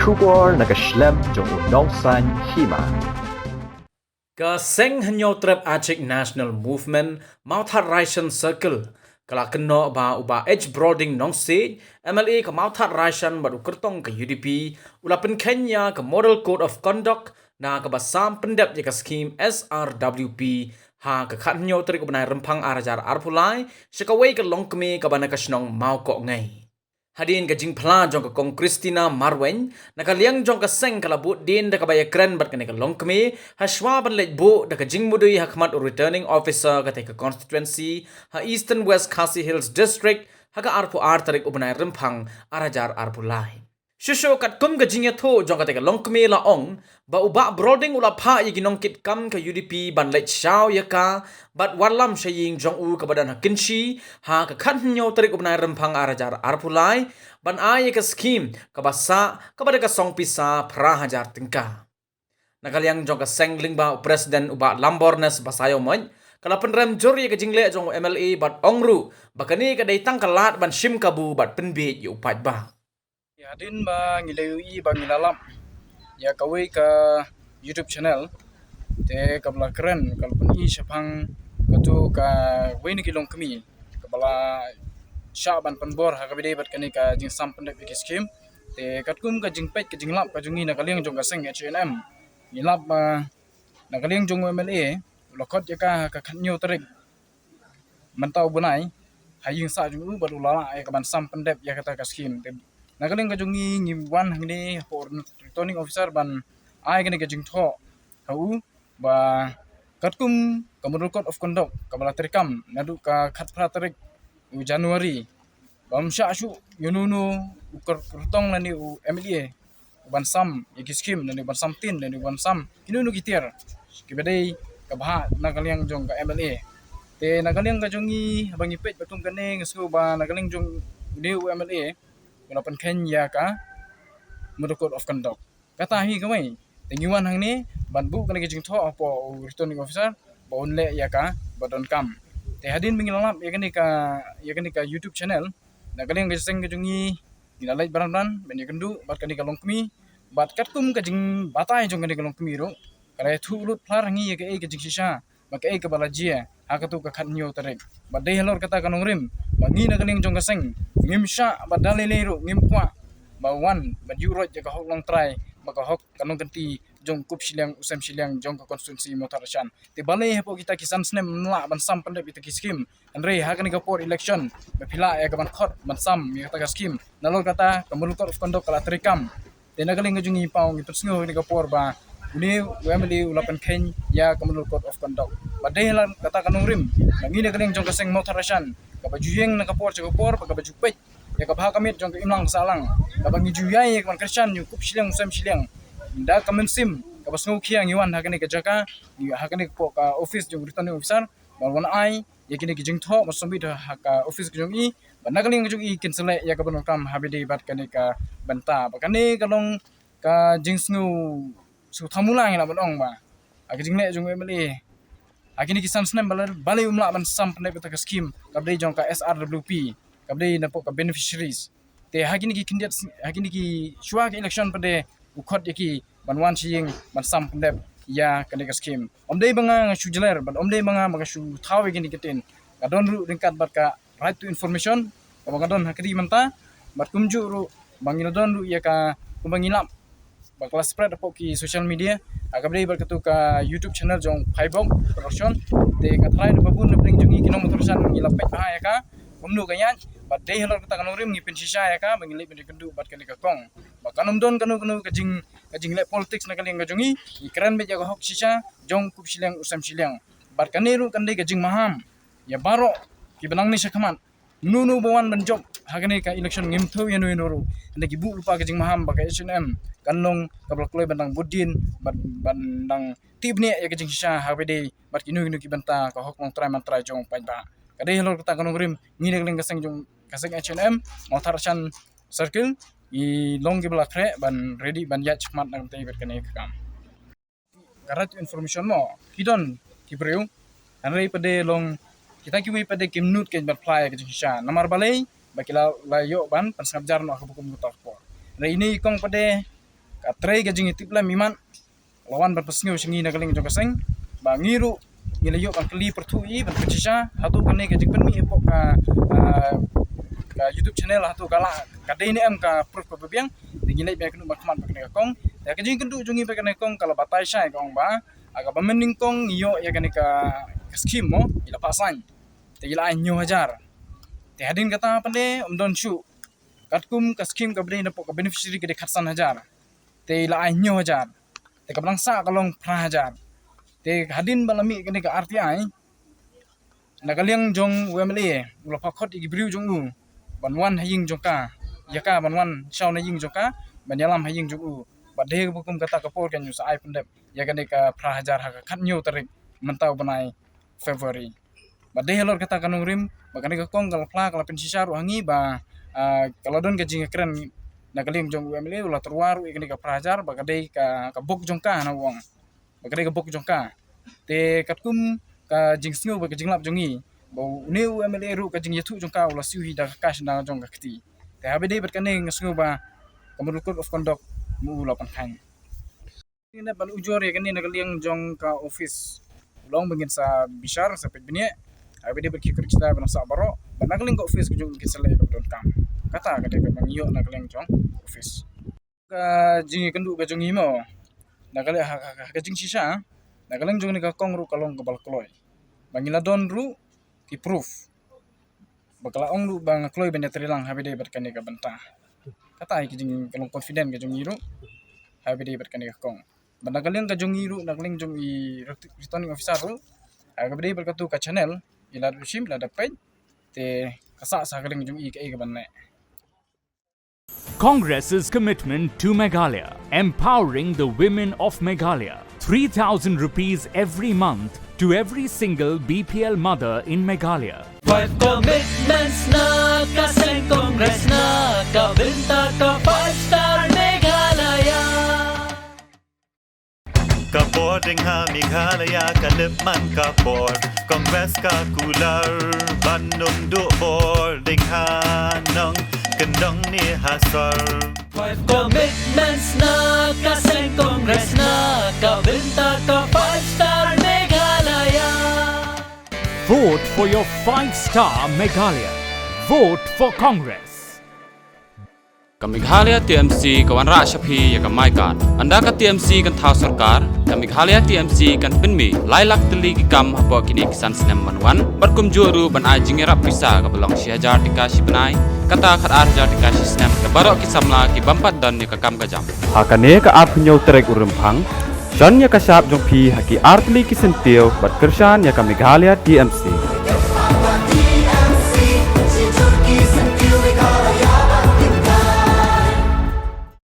Shubor nakaslem jong unongsan hima. Ka seng hanyo trap Aceh National Movement Mauthat Raishan Circle kala keno ba uba H Broading Nongse MLA ka Mauthat Raishan baru kertong ke UDP ulapan Kenya ke Model Code of Conduct na ka basam pendap jika skim SRWP ha ka khanyo tri ko banai rempang arajar arpulai sekawai ke longkeme ka bana ka snong mau ko ngai. Hadin ka jing pla jong ka kong Christina Marwen nakaliang jong ka seng kalabut din da ka baya kren bat ka long kami haswa ban lej bu da ka jing mudui hakmat returning officer ka ka constituency ha Eastern West Khasi Hills district ha ka arpu tarik ubnai rempang arajar arpu lai. Shusho kat kum ka jingya tho jong ka long kami la ong ba uba broading ula pha yi ginong kit kam ka UDP ban lej shao ya ka bat walam shaying jong u ka badan hakinshi ha ka khan nyo tarik ubnai rempang arajar arpulai ban ay ka skim ka basa ka bada ka song pisa pra hajar tingka nakaliang jong ka sengling ba president uba lambornes basayo moy kala penrem jori ka jingle jong MLA bat ongru bakani ka daitang kalat ban shim kabu bat penbe yu pat ba Ya din ba ngilayui ba ngilalap ya kawai ka YouTube channel te kabla keren kalpun i syapang katu ka wai ni kilong kami kabala syaban penbor ha kabide bat kani ka jing sam pendek biki skim te katkum ka jing pet ka jing lap ka jungi na kaliang jong ka seng HNM nilap ba na kaliang jong MLA lokot ya ka khanyo tarik mentau bunai haying sa jung bat ulala ya ka ban sam pendek ya kata ka skim nagaling ka jungi ngiwan hangni for returning officer ban ai gani ka jing tho hau ba katkum kamudul code of conduct kabala terikam nadu ka khat pra tarik Januari bam sha shu yununu ukar kurtong nani u MLA ban sam yaki skim nani ban sam tin nani ban sam kinunu gitir kibadai ka bah nagaling jong ka MLA te nagaling ka jungi bangi pet batum kane ngesu ba nagaling jong ni u MLA walaupun Kenya ka Model Code of Conduct. Kata hi kamai tengiwan hang ni banbu kana kijing tho apo returning officer baun le ya ka badon kam. Te hadin mingilalap ya kani ka YouTube channel na kaling geseng kejungi gilalai baran-baran ben kendu bat kani kalong kemi bat katkum kajing batai jong kani kalong kemi ro kala thu lut phlar hangi ya ke kajing sisa maka ka balajia hakatu ka khatnyo tarik badai halor kata kanong rim bangi na kaling jong kaseng ngimsha badale lero ngimkwa bawan badurot jaga hok long try maka hok kanong ganti jong kup silang usam silang jong ka konstitusi motarashan te balai hapo kita kisan snem nla ban sam pande kita kiskim andre hakani ka por election bapila ya gaban khot ban sam mi kata skim nalor kata kamul code of conduct kala trikam te nagaling jungi paung itu sngo ni ka por ba ni wemeli ulapan ken ya kamul code of conduct badai lan kata kanong rim bangi nagaling jong kaseng motarashan kabajuyeng nakapor por pagkabajupet ya kabha kamit jong imlang salang kabangi juyay kan Christian yu kup silang usam silang da kamensim kabas ngo khiang yuan hakani ka jaka hakani po ka office jong returning officer balwan ai yakini ki jing tho masombi da haka office jong i banagaling jong i kinsele ya kabon kam habidi bat kani ka banta bakani kalong ka jing sngu su thamulang ila bonong ba akijing le jong emeli akini kisan snem balai umla ban sam pandai beta ka scheme kabdai jong ka SRWP kabdai na po ka beneficiaries te hakini ki kindiat hakini ki shwa ka election pade ukhot yaki banwan siying ban sam pandai ya kani ka scheme omdai banga shujeler ban omdai banga maga shu thawi gini kitin kadon ru ringkat bat ka right to information kadon hakri manta bat kumju ru bangina don ru ya ka kumbangilap bakla spread apo ki social media agabdai berketu ka YouTube channel jong Phaibok production te ngatrai no babun bring jungi kinong motorsan ngilap pet ha ya ka umnu kanya bat dei halor kata kanong rim ngipin sisa ya ka mangilip ben kendu bat kani ka kong bakanom don kanu kajing le politics na kaling kajungi ikran be jaga hok sisa jong kup silang usam silang bat kaniru kandai kajing maham ya baro ki benang ni sakaman nunu bawan banjob hagani ka election ngimtho yanu yanu ande ki bu lupa kajing maham baka SNM kanong kabla kloy bandang budin bandang tibni ya kajing sisa habede bat kinu ki banta ka hok mong try man try jong pajba kadai halor kata kanong rim ngine kling kaseng jong kaseng HNM motarashan circle i long gi blakre ban ready ban ya chmat nang tai ber kane kam karat information mo kidon kibreu anrei pade long kita kiwi pade kimnut ke bat fly ke sisa namar balai bakila layo ban pansabjar no aku bukum mutak po re ini kong pade Katray gajing itip la miman lawan berpesngiu sengi nagaling jong kaseng bangiru nilayo ang kali pertui berpecisha hatu kane gajing penmi epok ka YouTube channel hatu kala kadai ni am ka proof ka bebiang digilai ba kenu bakman bakne kong ya gajing kendu jongi bakne kong kala batai sai kong ba aga bamening kong iyo ya kane ka skim mo ila pasan te ila anyo hajar te hadin kata pande don shu katkum ka skim ka bre na pok ka beneficiary ke khatsan hajar te ila anyo hajar te ka bangsa kalong pra hajar te hadin balami kene ka RTI nagaliang jong UMLA ulah pakot igibriu jong u banwan haying jongka yaka banwan shaw na ying jongka banyalam haying jong u badhe bukum kata kapor kan yusa ai pendep ya kene ka pra hajar ha khatnyo tarik mentau banai February badhe helor kata kanung rim bakane ka kong kala pla kala pensisar hangi ba kalau don gajing keren nagaling jong UMLA ulah terwaru kene ka pra hajar bakade ka bok jongka na wong bagay ka bok jongka te katkum ka jingsngu ba ka jinglap jongi bau neu MLA ru ka jing yatu jongka ulah siwi da kash na jong ka kti te habede bat kaneng ngasngu ba kamul code of conduct mu lapan khan ini ban ujor ya kani nagaliang jong ka office ulong bangin sa bishar sa petbine habede bat kikir kita ban sa baro ban nagaling ka office ka jong kisalay ka don kam kata ka de ka mangiyo nagaling jong office ka jing kandu ka jongi mo nagale kajing sisa nagalang jong ni ka kong ru kalong kabal kloy bangila don ru ti proof bakala ong ru bang kloy banya trilang habide bat kani ka banta kata ai kijing kalong confident ka jong iru habide bat kani ka kong banagalang ka jong iru nagaling jong i returning officer ru habide bat katu ka channel ila rusim la dapat te kasa sa galing jong i ka banne. Congress's commitment to Meghalaya, empowering the women of Meghalaya. 3,000 rupees every month to every single BPL mother in Meghalaya. 5 commitments na kaseng Congress na kabinta ka 5-star Meghalaya. Kapor ding ha Meghalaya kaliman kapor Kongres ka kular Bandung du bor ding ha nong kendong ni hasar 5 commitments na kaseng Congress na kabinta ka 5-star Meghalaya. Vote for your 5-star Meghalaya. Vote for Congress. Ka Meghalaya TMC kawan ra shapi ya ka maikat anda ka TMC kan thau sarkar ka Meghalaya TMC kan pinmi lailak teli ki kam hapo kini kisan sinem manwan barkum juru ban ajing era pisa ka belong si hajar dikashi benai kata khat ar hajar dikashi sinem ka barok ki samla ki bampat dan ni ka kam ka jam Hakane ka ap nyaw trek urumphang John ya ka sap jong phi haki artli ki sentio bat kershan ya ka Meghalaya TMC